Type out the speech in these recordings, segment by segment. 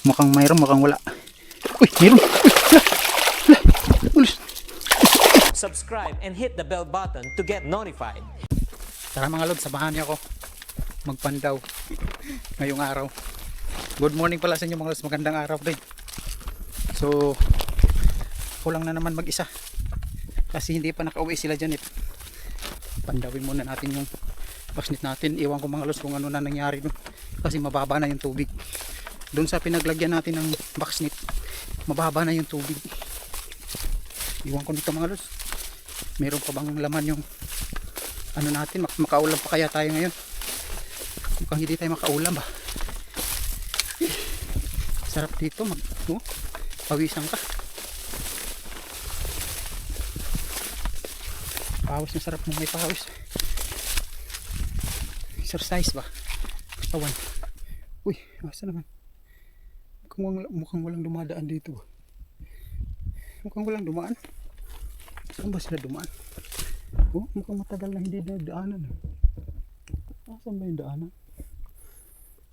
Mukhang mayroon, mukhang wala. Uy, mayroon. Uy, ulis. Subscribe and hit the bell button to get notified. Tara mga lods, samahan niyo ako magpandaw ngayong araw. Good morning pala sa inyo mga lods, magandang araw din. So, kulang na naman mag-isa kasi hindi pa nakauwi sila dyan. Pandawin muna natin yung baksnit natin. Iwan ko mga lods kung ano na nangyari doon kasi mababa na yung tubig. Doon sa pinaglagyan natin ng baksnit, mababa na yung tubig. Iwan ko dito mga lods, meron pa bang laman yung ano natin, makaulam pa kaya tayo ngayon? Mukhang hindi tayo makaulam ba. Sarap dito pawisan ka. Pawis na, sarap mo may pawis. Exercise ba katawan. Uy, asa naman, mukhang walang dumadaan dito. Mukhang walang dumaan. Saan ba sila dumaan? Oh, mukhang matagal na hindi na daanan. Saan ba yung daanan?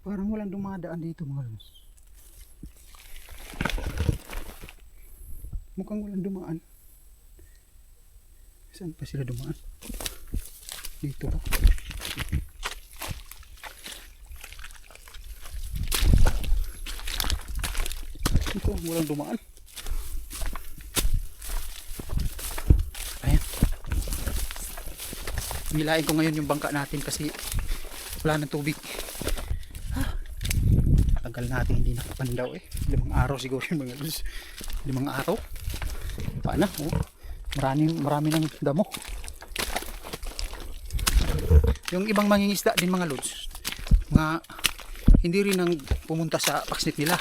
Parang walang dumadaan dito mga lods. Mukhang walang dumaan. Saan pa sila dumaan? Dito ba? Ito, walang dumaan. Ayan. Nilain ko ngayon yung bangka natin kasi wala ng tubig. Tagal natin hindi nakapandaw 5 araw siguro yung mga lods. 5 araw. Paano? Oh, marami ng damo. Yung ibang mangingisda din mga lods, mga hindi rin nang pumunta sa baksnit nila.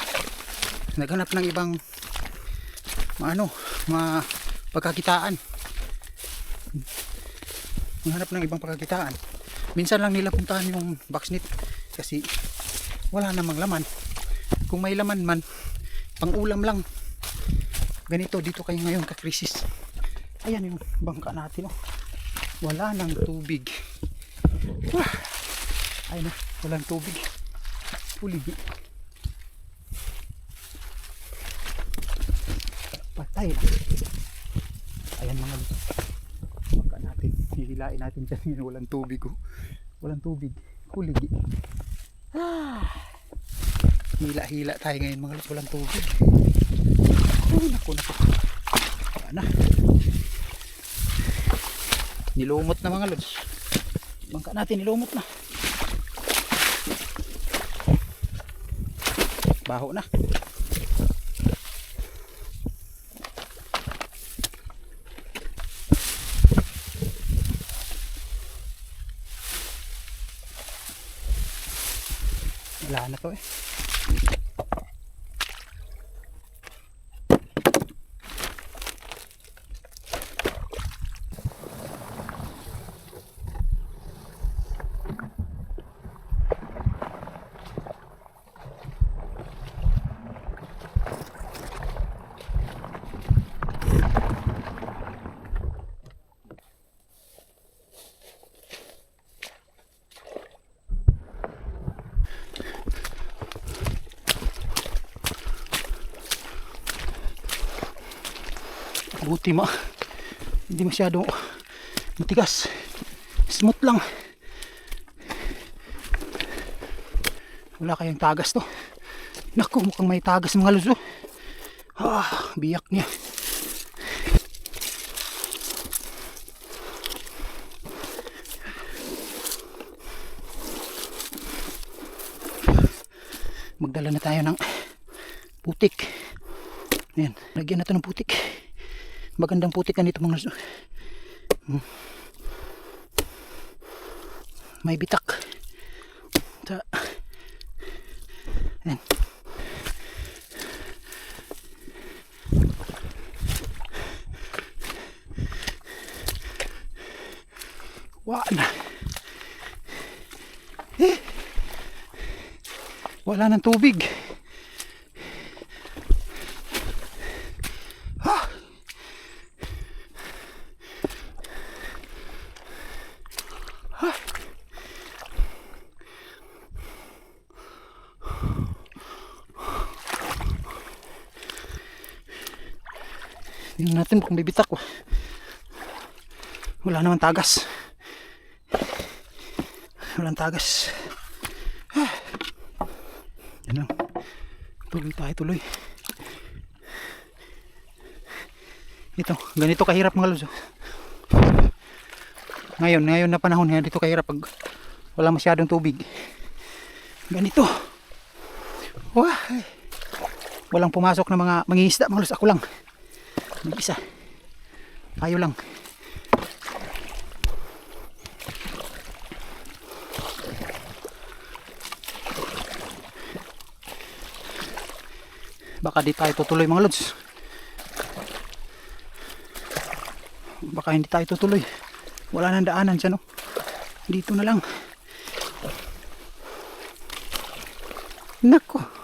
Naghanap ng ibang pagkakitaan. Naghanap ng ibang pagkakitaan. Minsan lang nila puntahan yung baksnit kasi wala namang laman. Kung may laman man, pang ulam lang. Ganito dito kayo ngayon ka-krisis. Ayan yung bangka natin. Wala nang tubig. Ayun na, walang tubig. Uligi. Patay na. Ayan mga bangka natin. Hihilain natin dyan. Walang tubig. Walang tubig. Uligi. Hila-hila tayo ngayon mga lods. Walang tubig. Ay, naku. Ano? Nilumot na mga lods. Bangka natin nilumot na. Baho na. Wala na to Buti hindi masyado matigas, smooth lang. Wala kayang tagas to. Naku, mukhang may tagas mga lods. Biyak niya. Magdala na tayo ng putik. Ayan, lagyan natin ng putik. Magandang putik na nito mga lods. May bitak. Ayan. Wala nang tubig. Tingnan natin kung bibitak. Wala naman tagas. Walang tagas. Yan lang. Tuloy tayo, tuloy. Ito, ganito kahirap mga lods. Ngayon na panahon, ganito kahirap pag wala masyadong tubig. Ganito. Wah, walang pumasok na mga mangingisda mga lods. Ako lang. Mag-isa. Tayo lang. Baka di tayo tutuloy mga lods. Baka hindi tayo tutuloy. Wala nang daanan dyan, no? Dito na lang. Nako.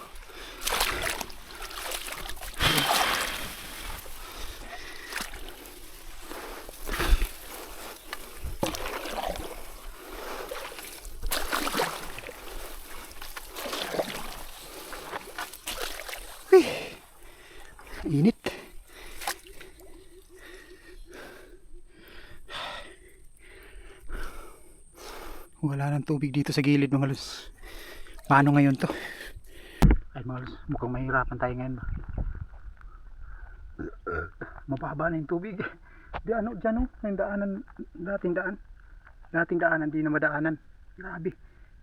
Init. Wala nang tubig dito sa gilid mga lods. Paano ngayon to? Ay mga lods, mukhang mahirapan tayo ngayon. Mababa na yung tubig. Dyan o, yung daanan, dating daanan, di na madaanan. Grabe,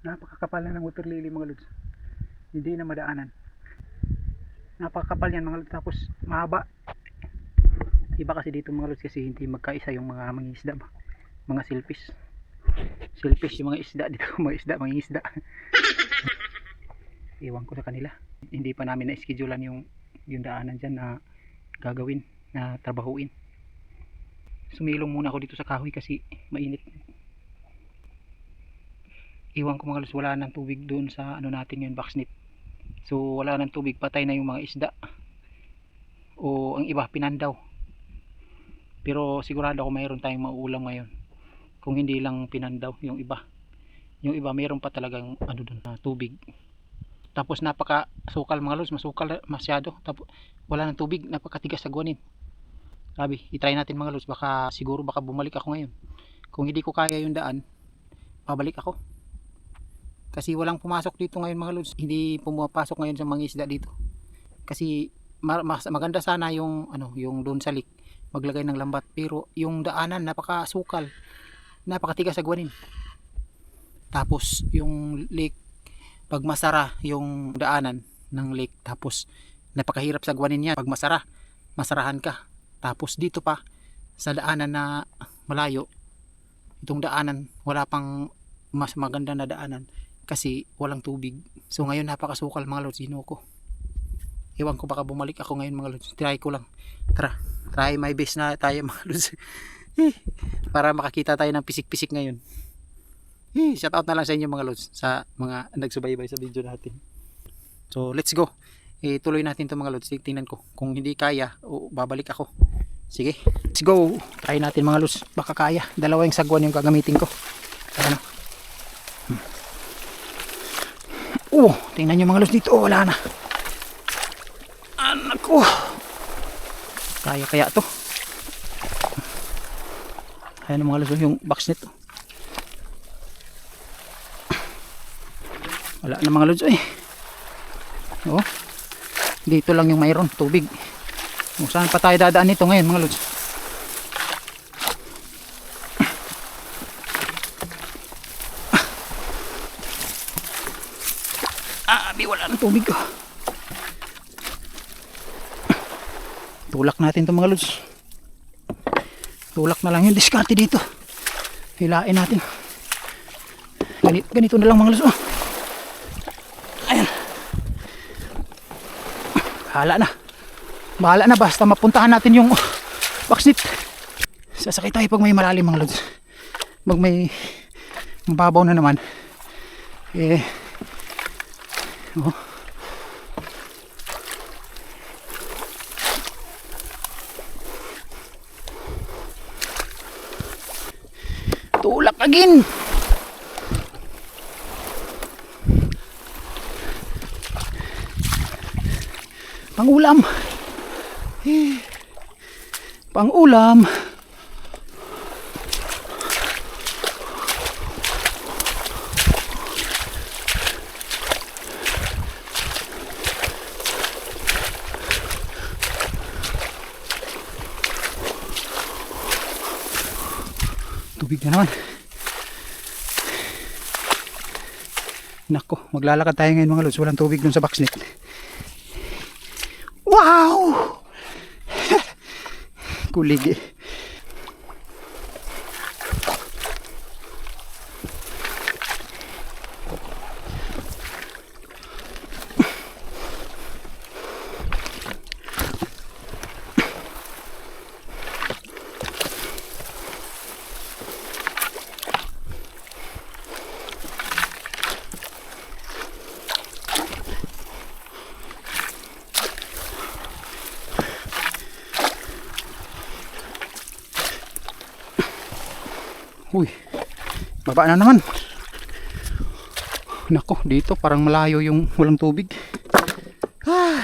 napakakapal na ng water lily mga lods. Hindi na madaanan. Napakakapal yan mga lods, tapos mahaba. Iba kasi dito mga lods kasi hindi magkaisa yung mga mangingisda ba, mga silfish yung mga isda dito. Mga isda iwan ko sa kanila, hindi pa namin na-schedulean yung daanan dyan na gagawin, na trabahuin. Sumilong muna ako dito sa kahoy kasi mainit. Iwan ko mga lods, wala nang tubig doon sa ano natin yung box net. So wala nang tubig, patay na yung mga isda, o ang iba pinandaw. Pero sigurado ako mayroon tayong mauulam ngayon, kung hindi lang pinandaw yung iba. Yung iba mayroon pa talagang ano doon na tubig. Tapos napaka sukal mga lods, masukal masyado. Tapos wala nang tubig, napakatigas sa guwanin. Sabi, i-try natin mga lods, baka bumalik ako ngayon. Kung hindi ko kaya yung daan, pabalik ako. Kasi walang pumasok dito ngayon mga lods. Hindi pumapasok ngayon sa mga isda dito. Kasi maganda sana yung yung doon sa lake maglagay ng lambat, pero yung daanan napakasukal, napakatigas sa guwanin. Tapos yung lake, pag masara yung daanan ng lake, tapos napakahirap sa guwanin niya. Pag masarahan ka. Tapos dito pa sa daanan na malayo, itong daanan wala pang mas maganda na daanan kasi walang tubig. So ngayon napakasukal mga lods, ko. Ewan ko, baka bumalik ako ngayon mga lods. Try ko lang. Try my best na tayo mga lods. Para makakita tayo ng pisik-pisik ngayon. Shout out na lang sa inyo mga lods, sa mga nagsubaybay sa video natin. So let's go. Tuloy natin to mga lods. Tingnan ko kung hindi kaya o babalik ako. Sige, let's go. Try natin mga lods, baka kaya. Dalawa yung sagwan yung gagamitin ko. Ano? Tingnan nyo mga lods dito. Wala na. Anak ko. Kaya to. Ayan mga lods, yung box nito. Wala na mga lods. Dito lang yung mayroon tubig. Kung saan pa tayo dadaan nito ngayon mga lods. Wala na tubig. Tulak natin to mga lods. Tulak na lang yung diskarte dito. Hilain natin. Ganito na lang mga lods. Ayan. Bahala na basta mapuntahan natin yung backseat. Sasakay tayo pag may malalim mga lods. Pag may mababaw na naman, tulak again. Pangulam. Pang ulam. Tubig na naman. Nako, maglalakad tayo ngayon mga lods. Walang tubig dun sa backsnet. Wow! Kulig eh. Uy, baba na naman. Nako, dito parang malayo yung walang tubig. Ah.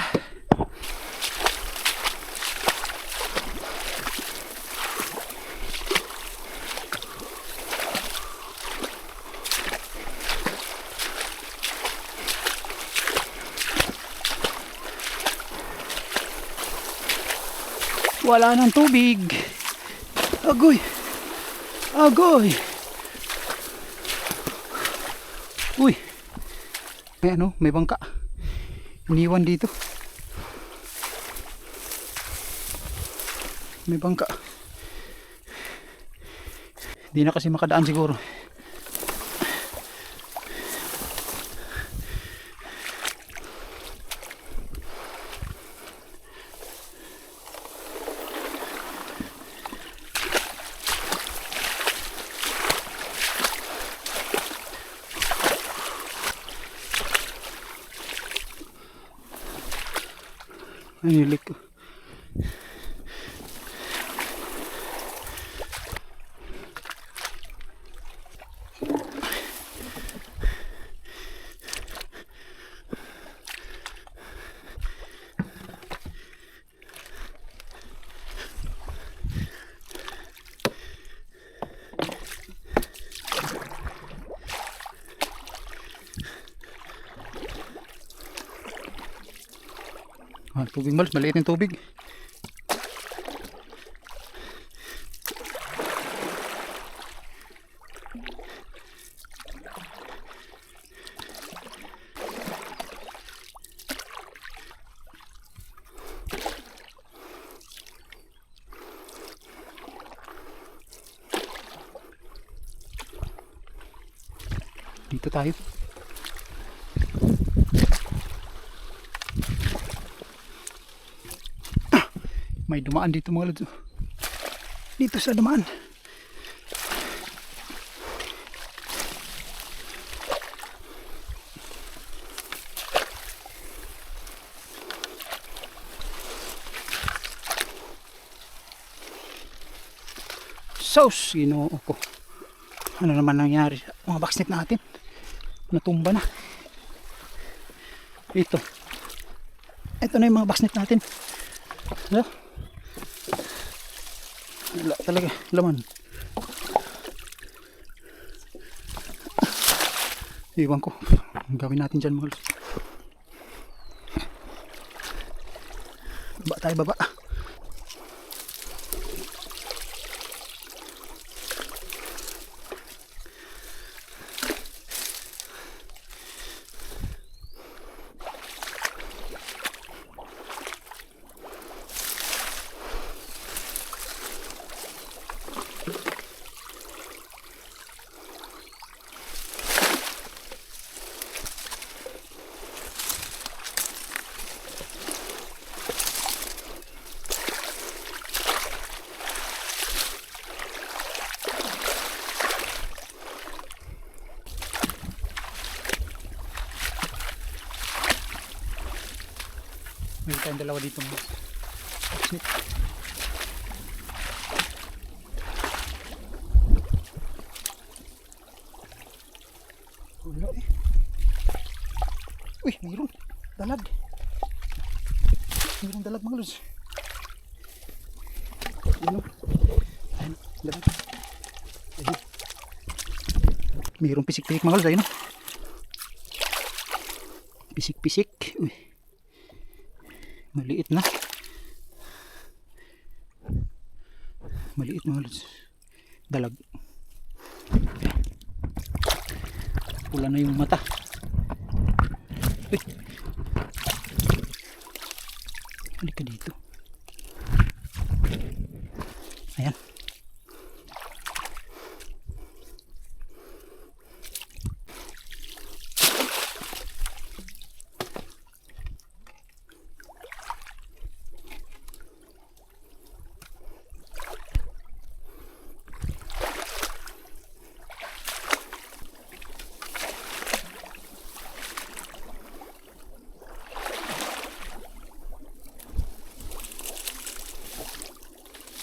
Wala nang tubig. Agoy. Agoy! Uy! May ano, may bangka. Iniwan dito. May bangka. Hindi na kasi makadaan siguro. Ay, nilik ko. Tubig malos, maliit yung tubig. Dito tayo. May dumaan dito mga lods. Dito sa dumaan. Sus, ginoo ko. Ano naman nangyari sa mga backsnet natin? Natumba na. Ito. Ito na yung mga backsnet natin. Ano? Wala talaga laman. Iwan ko. Ang gawin natin dyan mga lods. Baba tayo, baba. Meron tayong dalawa dito mga backsnet. Wala eh. Uy, mayroon dalag. Mayroon dalag mga lods. Ano? Ayun. Dalag. Ayun. Mayroong pisik-pisik mga lods. Ayun. Pisik-pisik. Uy. Maliit na. Maliit mga lods. Dalag. Pula na yung mata. Uy. Halika dito. Ayan.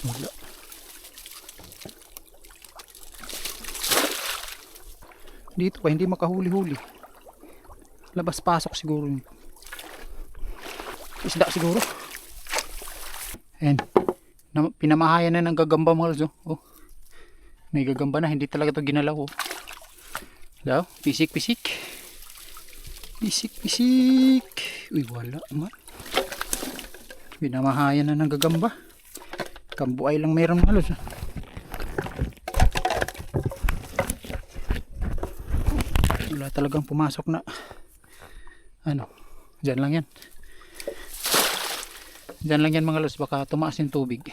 Wala. Dito pa hindi makahuli-huli. Labas-pasok siguro yun. Isda siguro. Ayan. Pinamahayan na ng gagamba mga lods. Oh. May gagamba na. Hindi talaga ito ginalaw. Oh. Daw, pisik-pisik. Pisik-pisik. Uy, wala man. Pinamahayan na ng gagamba. Kambuay lang meron mga lods. Wala talagang pumasok na ano. Diyan lang yan. Diyan lang yan mga lods. Baka tumaas yung tubig.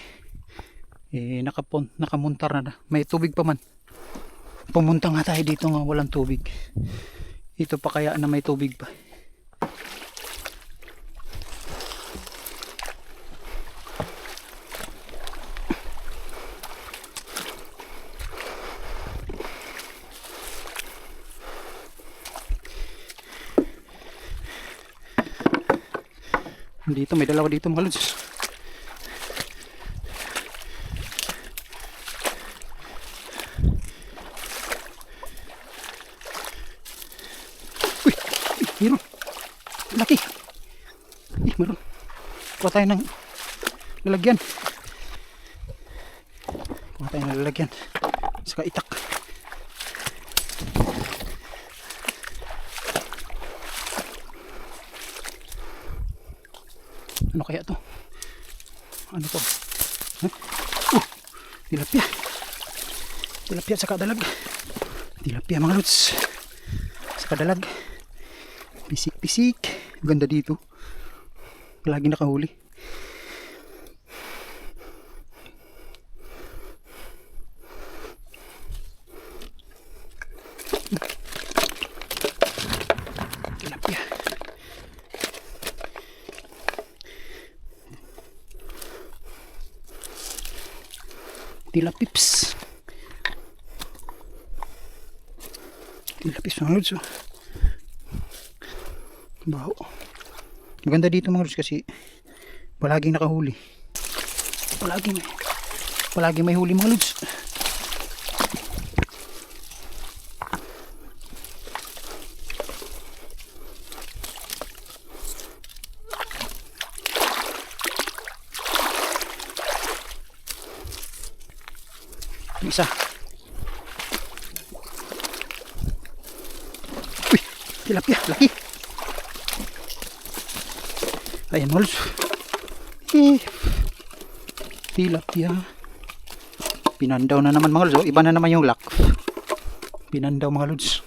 Nakamuntar na. May tubig pa man. Pumunta nga tayo dito nga walang tubig. Ito pa kaya na may tubig pa. Dito may dalawa dito mga lods. Uy, meron. Laki. Meron. Kuha tayo ng lalagyan. Kuha tayo ng lalagyan. Saka itak. Ano kaya to? Ano to? Huh? Tilapia. Tilapia saka dalag. Tilapia mga lods. Saka dalag. Pisik-pisik. Ganda dito. Lagi nakahuli. Tilapia. Tilapips. Tilapips mga lods. Baho. Maganda dito mga lods kasi palaging nakahuli. Palaging may huli mga lods. Isa. Uy, tilapia, laki. Ayan mga lods. Tilapia. Pinandaw na naman mga lods. Iba na naman yung lock. Pinandaw mga lods.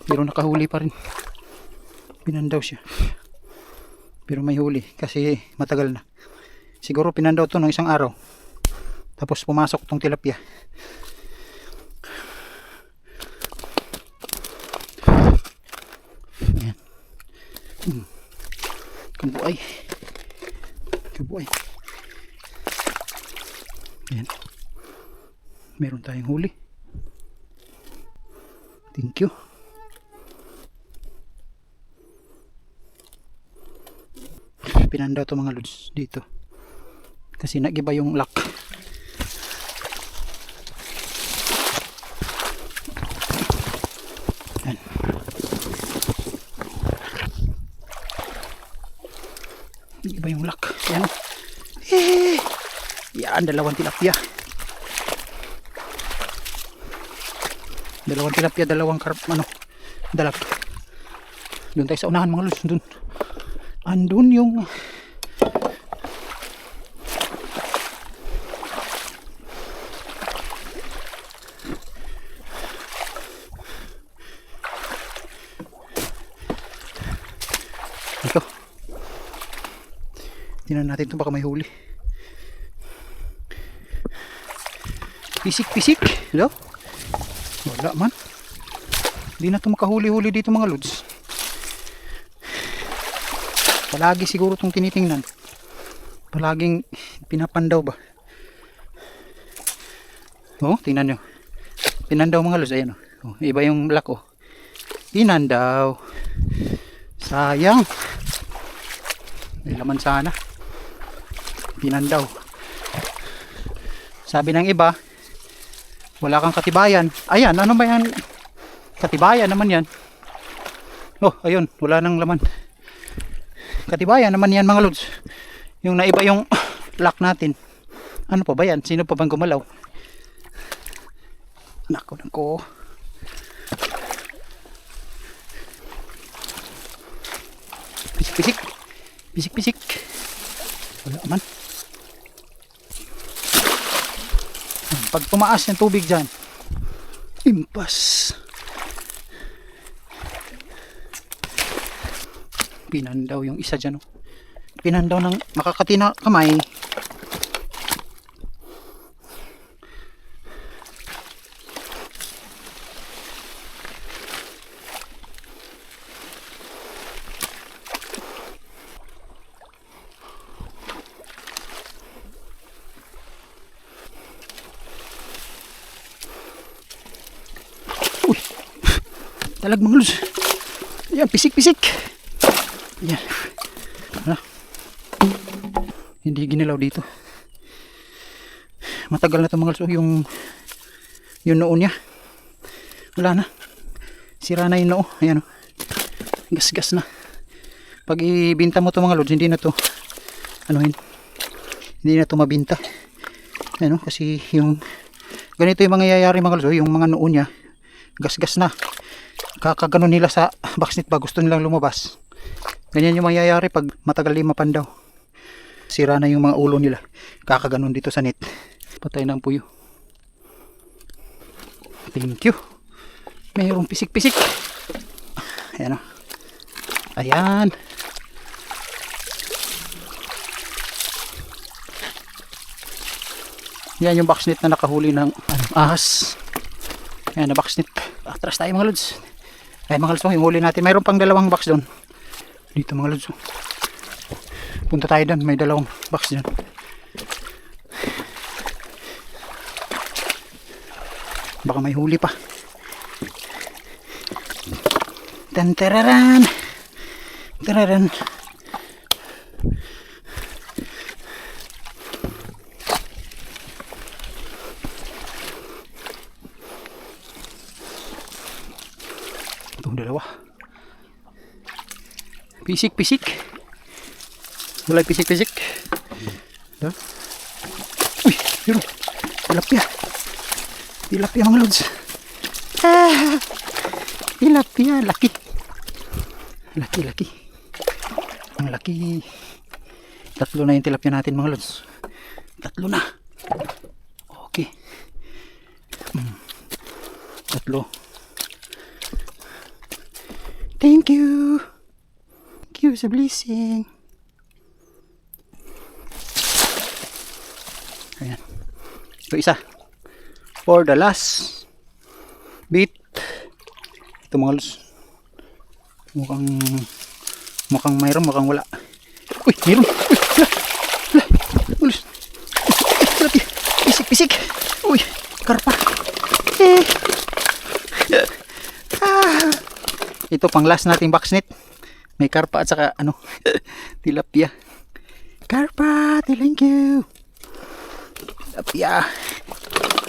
Pero nakahuli pa rin. Pinandaw siya. Pero may huli kasi matagal na. Siguro pinandaw to ng isang araw. Tapos pumasok tong tilapia. Ayan. Kabuay. Kabuay. Ayan. Meron tayong huli. Thank you. Pinandaw to mga lods dito. Kasi nagiba yung lock. Iba yung lock. Ayan. Yan, dalawang tilapia. Dalawang tilapia, dalawang dalag. Doon tayo sa unahan mga lods. Doon. Andun yung ito. Tingnan natin ito, baka may huli. Pisik-pisik. Hello? Wala man. Hindi na ito makahuli-huli dito mga lods. Palagi siguro itong tinitingnan. Palaging pinapandaw ba? Oh, tingnan nyo. Pinandaw mga lods. Ayan oh. Iba yung black oh. Pinandaw. Sayang. May laman sana. Pinandaw. Sabi ng iba, wala kang katibayan. Ayan, ano ba yan? Katibayan naman yan. Oh, ayun, wala nang laman. Katibayan naman yan mga lods. Yung naiba yung lock natin. Ano pa ba yan? Sino pa bang gumalaw? Nako. Pisik-pisik. Pisik-pisik. Wala man. Pag tumaas yung tubig dyan, impas. Pinandaw yung isa dyan. Oh. Pinandaw ng makakati na kamay. Talag mga lods. Ayan, pisik-pisik. Ayan. Hindi ginilaw dito. Matagal na ito mga lods. Yung noo niya. Wala na. Sira na yung noo. Ayan o. Gas-gas na. Pag ibinta mo ito mga lods, hindi na ito hindi na ito mabinta. Ayan o. Kasi yung ganito yung mangyayari mga lods. Yung mga noo niya, gas-gas na. Kakaganon nila sa boxnet ba, gusto nilang lumabas. Ganyan yung mangyayari pag matagal di mapandaw. Sira na yung mga ulo nila. Kakaganon dito sa net. Patay na ang puyo. Thank you. Mayroong pisik-pisik. Ayan o. Ayan. Yan yung boxnet na nakahuli ng ahas. Ayan na boxnet. Atras tayo mga lods. Ay mga lods, yung huli natin. Mayroon pang dalawang box doon. Dito mga lods. Punta tayo doon. May dalawang box dyan. Baka may huli pa. Tantararan. Tararan. Itong dalawa. Pisik-pisik. Wala pisik-pisik. Uy, yun. Tilapia. Tilapia mga lods. Tilapia. Laki. Laki. Ang laki. Tatlo na yung tilapia natin mga lods. Tatlo na. Okay. Tatlo. Thank you. Thank you sa blessing. Ayan. Ito isa. For the last bit. Ito mga lods. Mukhang mayroon, mukhang wala. Uy, mayroon. Uy, wala. Wala. Pisik-pisik. Uy, karpa. Ito pang last nating boxnet. May karpa at saka tilapia. Karpa, thank you. Tilapia.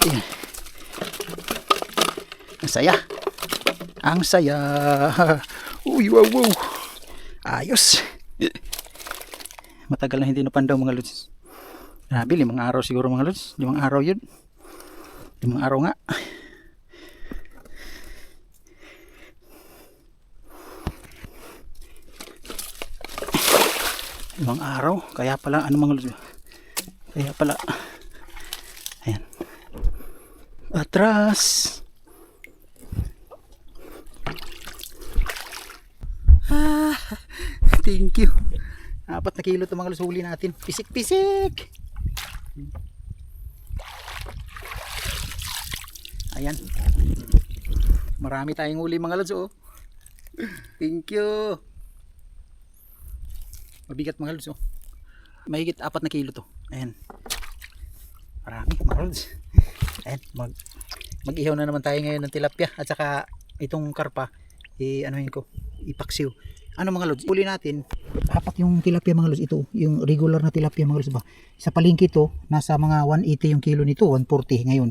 Ayan. Ang saya. Ang saya. Uy, wow. Ayos. Matagal na hindi napandaw mga lods. Grabe, 5 araw siguro mga lods. 5 araw yun. 5 araw nga. Limang araw. Kaya pala, ano mga lods? Kaya pala. Ayan. Atras. Ah, thank you. 4 na kilo ito mga lods. Huli natin. Pisik-pisik. Ayan. Marami tayong huli mga lods. Oh. Thank you. Mabigat mga lods. Oh. Mahigit 4 na kilo to. Ayan. Marami mga lods. Ayan. Mag-ihaw na naman tayo ngayon ng tilapia. At saka itong karpa. Anuhin ko. Ipaksiw. Ano mga lods? Uli natin. 4 yung tilapia mga lods. Ito. Yung regular na tilapia mga lods ba? Sa palengke ito. Nasa mga 180 yung kilo nito. 140 ngayon.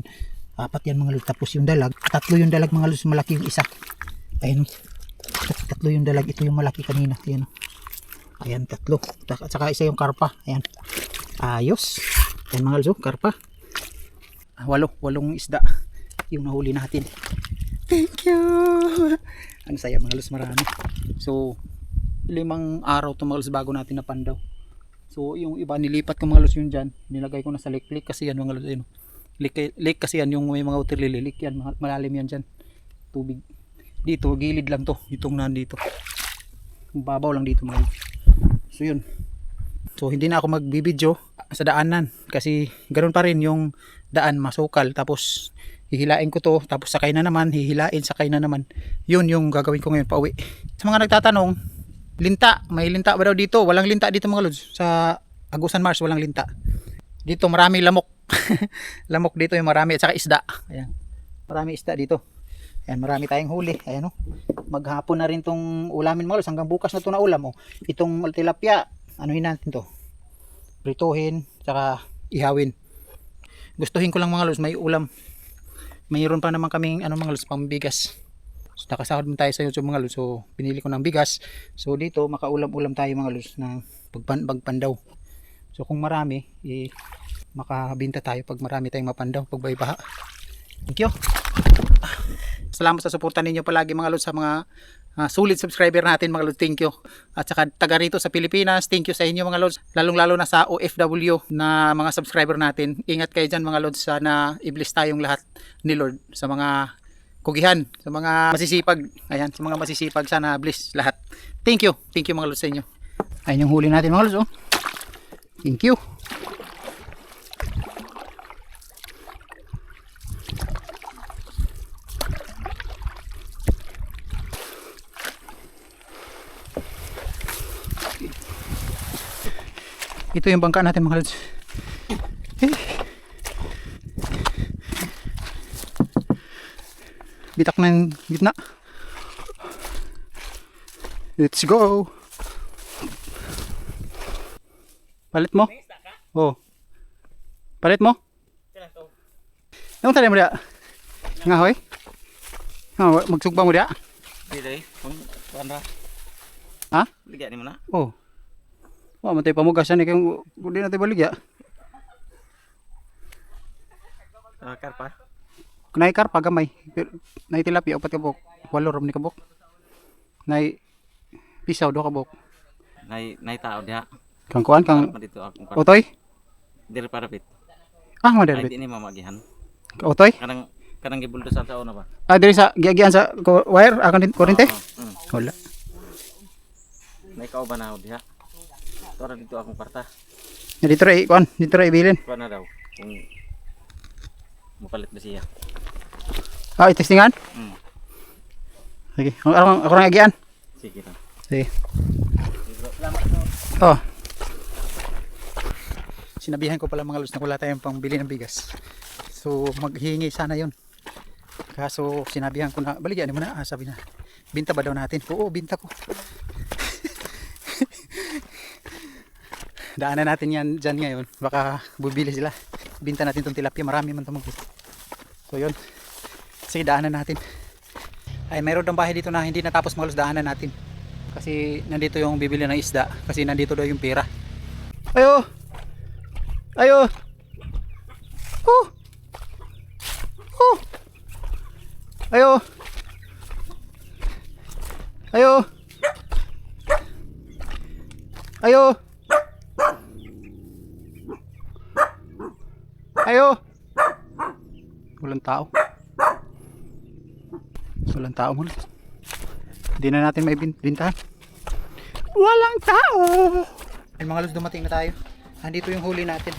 4 yan mga lods. Tapos yung dalag. 3 yung dalag mga lods. Malaki yung isa. Ayan. 3 yung dalag. Ito yung malaki kanina. Ayan. Ayan, 3. At saka isa yung karpa. Ayan. Ayos. Ayan mga lods. Karpa. 8 isda. Yung nahuli natin. Thank you. Ang saya mga lods. Marami. So, 5 araw ito mga lods bago natin napandaw. So, yung iba nilipat ko mga lods yun dyan. Nilagay ko na sa lake kasi yan mga lods. Ayun. Lake kasi yan yung may mga water lily. Lake yan. Malalim yan dyan. Tubig. Dito, gilid lang to. Itong nandito. Babaw lang dito mga lods. So yun. So hindi na ako magbibideo sa daanan kasi ganoon pa rin yung daan masukal, tapos hihilain ko to, tapos sakay na naman, hihilain, sakay na naman. Yun yung gagawin ko ngayon pauwi. Sa mga nagtatanong, linta, may linta ba daw dito? Walang linta dito mga lods. Sa Agusan Mars walang linta. Dito marami lamok. Lamok dito yung marami, at saka isda. Ayan. Marami isda dito. Ayan, marami tayong huli. Ayan, oh. Maghapon na rin tong ulamin mga lods. Hanggang bukas na to na ulam. Oh. Itong tilapia, anuhin natin to. Prituhin, saka ihawin. Gustuhin ko lang mga lods, may ulam. Mayroon pa naman kaming mga lods, pambigas. So, nakasahod mo tayo sa YouTube mga lods. So, pinili ko ng bigas. So, dito, makaulam-ulam tayo mga lods ng pagpandaw. So, kung marami, makabinta tayo pag marami tayong mapandaw, pag may baha. Thank you. Salamat sa suporta ninyo palagi mga lods, sa mga solid subscriber natin mga lods. Thank you. At saka taga rito sa Pilipinas, thank you sa inyo mga lods. Lalong lalo na sa OFW na mga subscriber natin. Ingat kayo dyan mga lods. Sana i-bless tayong lahat ni Lord. Sa mga kugihan, sa mga masisipag. Ayan, sa mga masisipag, sana bless lahat. Thank you. Thank you mga lods sa inyo. Ayun yung huli natin mga lods. Oh. Thank you. Ito yung bangka natin mga lods. Bitak na yung gitna. Let's go. Palit mo? Oh. Palit mo? Anong tali mo dia? Nga hoy? Magsugba mo dia? Hindi, kuan ra. Ha? Ligyan mo na. Oh. Wah, matay pamugasan ni kung di natin baligya. Karpa. Kunay karpa gamay. Nay tilapia 4 ka bok. 8 rom ni ka bok. Nay pisaw 2 ka bok. Nay tao diha. Kang kuan kang Dito akong otoy? diri para bit. Ah, mo Ay diri. di ni mamagihan. Otoy? Kanang gibuldosan sa una ba? Ah, diri sa giagian sa wire akan din kurente? Wala. Nay kao ba na diha? Tora dito akong kwarta. Ya dito ra kuan, dito ra ibilin. Kuan na daw kung mapalit ba siya. Ah, itestingan? Mm. Sige, ako ra giagian. Sige lang. Sige. Salamat po. Oh. Sinabihan ko pala mga lods na wala tayong pangbili ng bigas. So maghingi sana yon. Kaso sinabihan ko na baligyan mo na. Sabi na, binta ba daw natin? Oo, binta ko. Daanan natin yan dyan ngayon. Baka bubili sila. Binta natin itong tilapia. Marami man tumagod. So yun. Sige, daanan natin. Ay, mayroon ng bahay dito na hindi natapos mga lods. Daanan natin. Kasi nandito yung bibili ng isda. Kasi nandito daw yung pera. Ayo! Ayo. Oh. Oh. Ayo. Ayo. Ayo. Ayo. Walang tao. Walang tao muna. Hindi na natin may bintahan. Walang tao. Ay mga lods, dumating na tayo. Andito yung huli natin.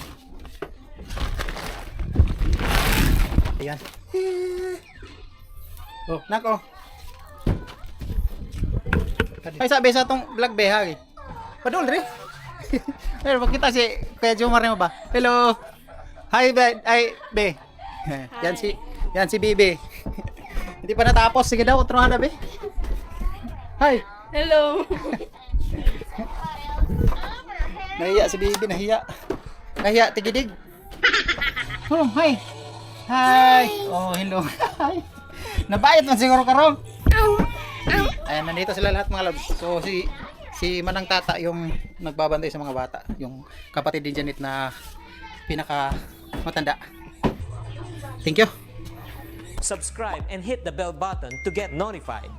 Ayan. Oh, nako. Ay sabi sa tong vlog be ha. Padol rin. Pero pag kita si Kuya Jomar mo ba? Hello. Hi be, ay be. Yan si Bibi. Hindi pa natapos. Sige daw, truhan na be. Hi. Hello. Nahiya si Bibi, nahiya. Nahiya, tigidig. Oh, hi. Hi. Oh, hello. Hi. Nabayad man siguro karong. Ayan, nandito sila lahat mga lods. So, si Manang Tata yung nagbabantay sa mga bata. Yung kapatid ni Janet na pinaka matanda. Thank you. Subscribe and hit the bell button to get notified.